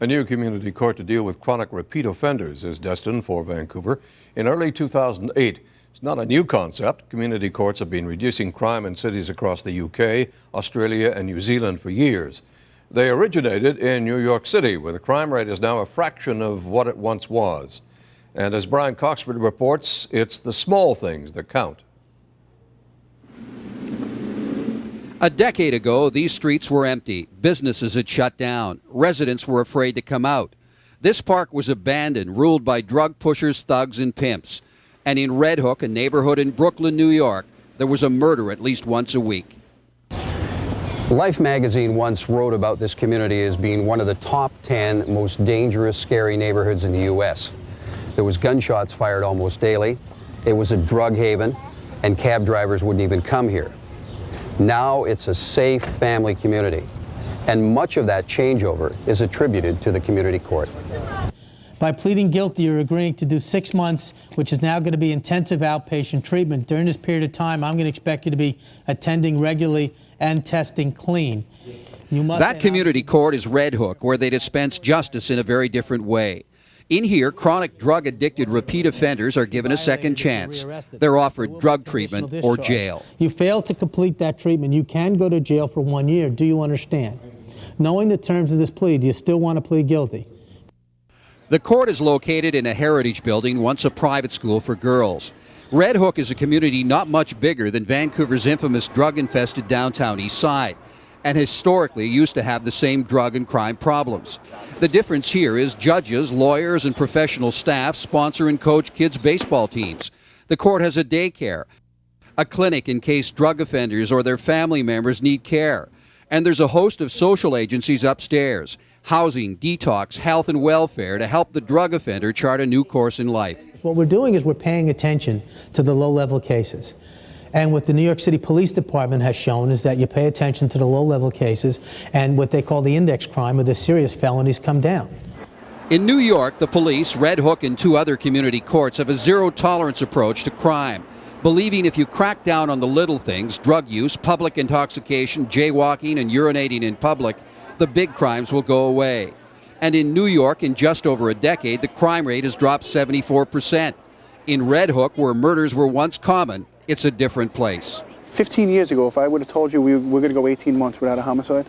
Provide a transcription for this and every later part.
A new community court to deal with chronic repeat offenders is destined for Vancouver in early 2008. It's not a new concept. Community courts have been reducing crime in cities across the UK, Australia, and New Zealand for years. They originated in New York City, where the crime rate is now a fraction of what it once was. And as Brian Coxford reports, it's the small things that count. A decade ago, these streets were empty. Businesses had shut down. Residents were afraid to come out. This park was abandoned, ruled by drug pushers, thugs, and pimps. And in Red Hook, a neighborhood in Brooklyn, New York, there was a murder at least once a week. Life magazine once wrote about this community as being one of the top 10 most dangerous, scary neighborhoods in the U.S. There was gunshots fired almost daily. It was a drug haven, and cab drivers wouldn't even come here. Now it's a safe family community, and much of that changeover is attributed to the community court. By pleading guilty, you're agreeing to do 6 months, which is now going to be intensive outpatient treatment. During this period of time, I'm going to expect you to be attending regularly and testing clean. That community court is Red Hook, where they dispense justice in a very different way. In here, chronic drug-addicted repeat offenders are given a second chance. They're offered drug treatment or jail. You fail to complete that treatment, you can go to jail for 1 year. Do you understand? Knowing the terms of this plea, do you still want to plead guilty? The court is located in a heritage building, once a private school for girls. Red Hook is a community not much bigger than Vancouver's infamous drug-infested downtown east side, and historically used to have the same drug and crime problems. The difference here is judges, lawyers, and professional staff sponsor and coach kids' baseball teams. The court has a daycare, a clinic in case drug offenders or their family members need care. And there's a host of social agencies upstairs, housing, detox, health, and welfare to help the drug offender chart a new course in life. What we're doing is we're paying attention to the low-level cases. And what the New York City Police Department has shown is that you pay attention to the low-level cases, and what they call the index crime or the serious felonies come down. In New York, the police, Red Hook, and 2 other community courts have a zero-tolerance approach to crime, believing if you crack down on the little things, drug use, public intoxication, jaywalking, and urinating in public, the big crimes will go away. And in New York, in just over a decade, the crime rate has dropped 74%. In Red Hook, where murders were once common, it's a different place. 15 years ago, if I would have told you we're going to go 18 months without a homicide,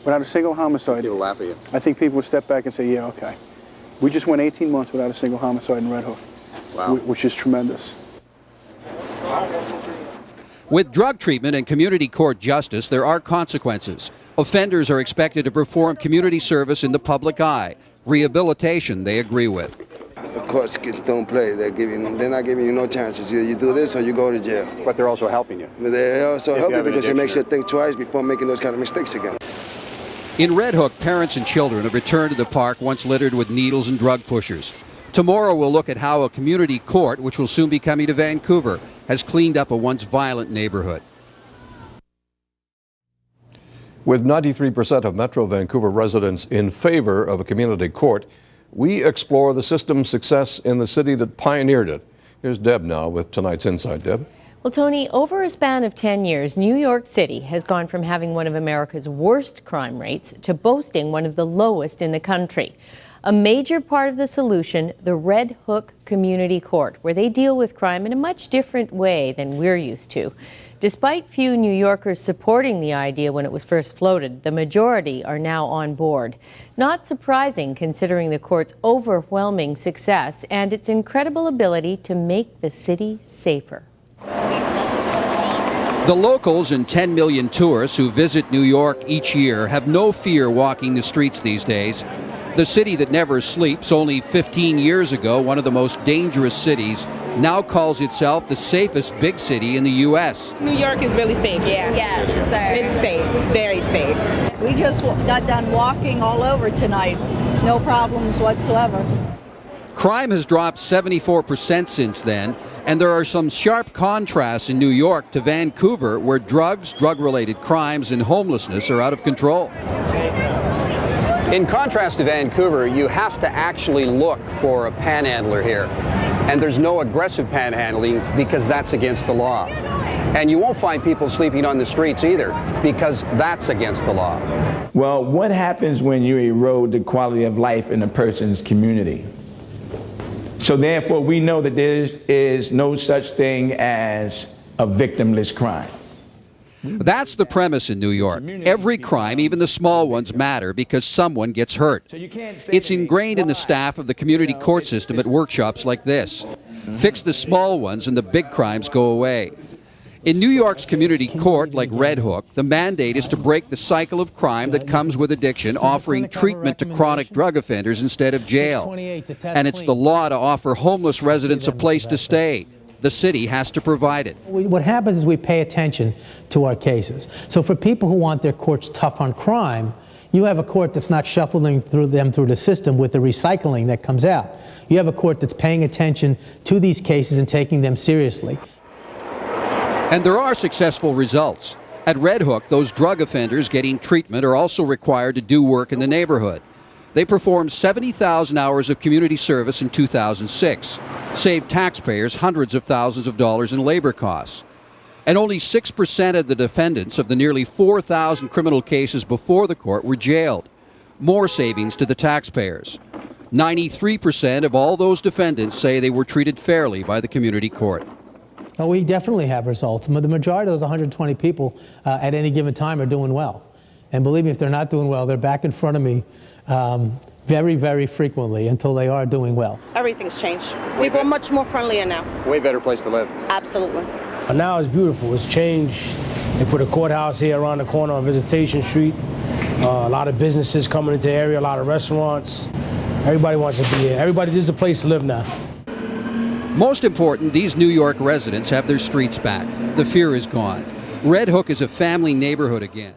without a single homicide, people laugh at you. I think people would step back and say, yeah, okay. We just went 18 months without a single homicide in Red Hook, wow. Which is tremendous. With drug treatment and community court justice, there are consequences. Offenders are expected to perform community service in the public eye. Rehabilitation, they agree with. The courts don't play. They're not giving you no chances. You do this or you go to jail. But they're also helping you. But they also help you because it makes you think twice before making those kind of mistakes again. In Red Hook, parents and children have returned to the park once littered with needles and drug pushers. Tomorrow we'll look at how a community court, which will soon be coming to Vancouver, has cleaned up a once violent neighborhood. With 93% of Metro Vancouver residents in favor of a community court, we explore the system's success in the city that pioneered it. Here's Deb now with tonight's Insight. Deb? Well, Tony, over a span of 10 years, New York City has gone from having one of America's worst crime rates to boasting one of the lowest in the country. A major part of the solution, the Red Hook Community Court, where they deal with crime in a much different way than we're used to. Despite few New Yorkers supporting the idea when it was first floated, the majority are now on board. Not surprising considering the court's overwhelming success and its incredible ability to make the city safer. The locals and 10 million tourists who visit New York each year have no fear walking the streets these days. The city that never sleeps, only 15 years ago, one of the most dangerous cities, now calls itself the safest big city in the U.S. New York is really safe, yeah. Yes, sir. It's safe, very safe. We just got done walking all over tonight. No problems whatsoever. Crime has dropped 74% since then, and there are some sharp contrasts in New York to Vancouver, where drugs, drug-related crimes, and homelessness are out of control. In contrast to Vancouver, you have to actually look for a panhandler here. And there's no aggressive panhandling because that's against the law. And you won't find people sleeping on the streets either because that's against the law. Well, what happens when you erode the quality of life in a person's community? So therefore, we know that there is no such thing as a victimless crime. That's the premise in New York. Every crime, even the small ones, matter because someone gets hurt. It's ingrained in the staff of the community court system at workshops like this. Fix the small ones and the big crimes go away. In New York's community court, like Red Hook, the mandate is to break the cycle of crime that comes with addiction, offering treatment to chronic drug offenders instead of jail. And it's the law to offer homeless residents a place to stay. The city has to provide it. What happens is we pay attention to our cases. So for people who want their courts tough on crime, you have a court that's not shuffling through the system with the recycling that comes out. You have a court that's paying attention to these cases and taking them seriously. And there are successful results. At Red Hook, those drug offenders getting treatment are also required to do work in the neighborhood. They performed 70,000 hours of community service in 2006, saved taxpayers hundreds of thousands of dollars in labor costs. And only 6% of the defendants of the nearly 4,000 criminal cases before the court were jailed. More savings to the taxpayers. 93% of all those defendants say they were treated fairly by the community court. Well, we definitely have results. The majority of those 120 people at any given time are doing well. And believe me, if they're not doing well, they're back in front of me very, very frequently until they are doing well. Everything's changed. People are much more friendlier now. Way better place to live. Absolutely. Now it's beautiful. It's changed. They put a courthouse here around the corner on Visitation Street. A lot of businesses coming into the area, a lot of restaurants. Everybody wants to be here. This is a place to live now. Most important, these New York residents have their streets back. The fear is gone. Red Hook is a family neighborhood again.